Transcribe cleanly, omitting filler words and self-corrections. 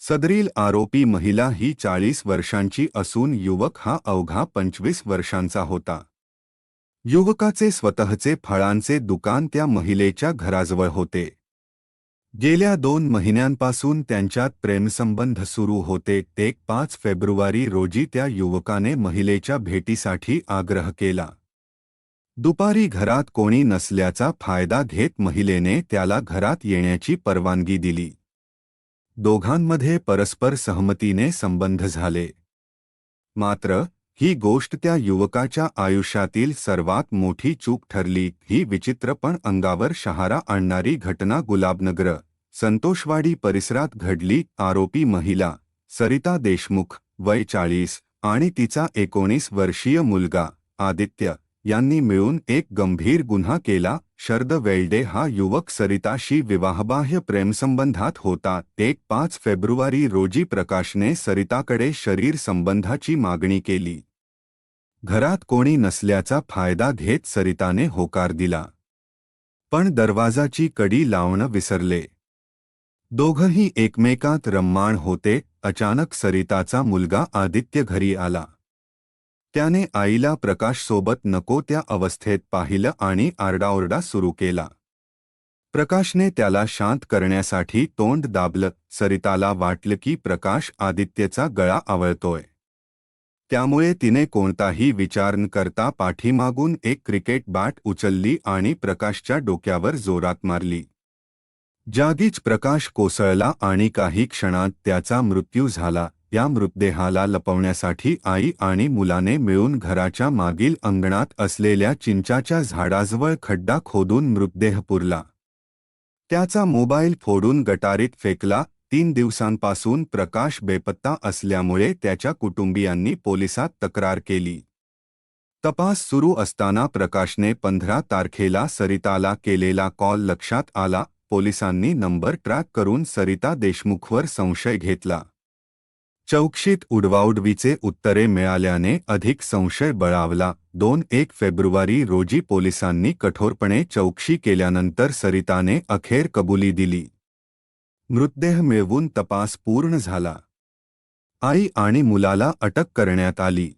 सदरील आरोपी महिला ही 40 वर्षांची असून युवक हा अवघा 25 वर्षांचा होता. युवकाचे स्वतःचे फळांचे दुकान त्या महिलेच्या घराजवळ होते. गेल्या 2 महिन्यांपासून त्यांच्यात प्रेमसंबंध सुरू होते. 5 फेब्रुवारी रोजी त्या युवकाने महिलेच्या भेटीसाठी आग्रह केला. दुपारी घरात कोणी नसल्याचा फायदा घेत महिलेने त्याला घरात येण्याची परवानगी दिली. दोघांमध्ये परस्पर सहमतीने संबंध झाले. मात्र ही गोष्ट त्या युवकाच्या आयुष्यातील सर्वात मोठी चूक ठरली. ही विचित्र पण अंगावर शहारा आणणारी घटना गुलाबनगर, संतोषवाडी परिसरात घडली. आरोपी महिला सरिता देशमुख, वय 40, आणि तिचा 19 वर्षीय मुलगा आदित्य यांनी मिळून एक गंभीर गुन्हा केला. शरद वेल्डे हा युवक सरिताशी विवाहबाह्य प्रेमसंबंधात होता. 5 फेब्रुवारी रोजी प्रकाशने सरिताकडे शरीर संबंधाची मागणी केली. घरात कोणी नसल्याचा फायदा घेत सरिताने होकार दिला, पण दरवाजाची कडी लावणं विसरले. दोघंही एकमेकांत रममाण होते. अचानक सरिताचा मुलगा आदित्य घरी आला. त्याने आईला प्रकाशसोबत नको त्या अवस्थेत पाहिलं आणि आरडाओरडा सुरू केला. प्रकाशने त्याला शांत करण्यासाठी तोंड दाबलं. सरिताला वाटलं की प्रकाश आदित्यचा गळा आवळतोय. त्यामुळे तिने कोणताही विचार न करता पाठीमागून एक क्रिकेट बॅट उचलली आणि प्रकाशच्या डोक्यावर जोरात मारली. जागीच प्रकाश कोसळला आणि काही क्षणात त्याचा मृत्यू झाला. या मृतदेहाला लपवण्यासाठी आई आणि मुलाने मिळून घराच्या मागील अंगणात असलेल्या चिंचाच्या झाडाजवळ खड्डा खोदून मृतदेह पुरला. त्याचा मोबाईल फोडून गटारीत फेकला. 3 दिवसांपासून प्रकाश बेपत्ता असल्यामुळे त्याच्या कुटुंबियांनी पोलिसात तक्रार केली. तपास सुरू असताना प्रकाशने 15 तारखेला सरिताला केलेला कॉल लक्षात आला. पोलिसांनी नंबर ट्रॅक करून सरिता देशमुखवर संशय घेतला. चौकशीत उडवाउडवीचे उत्तरे मिळाल्याने अधिक संशय बळावला. 1 फेब्रुवारी रोजी पोलिसांनी कठोरपणे चौकशी केल्यानंतर सरिताने अखेर कबुली दिली. मृतदेह मिळवून तपास पूर्ण झाला. आई आणि मुलाला अटक करण्यात आली.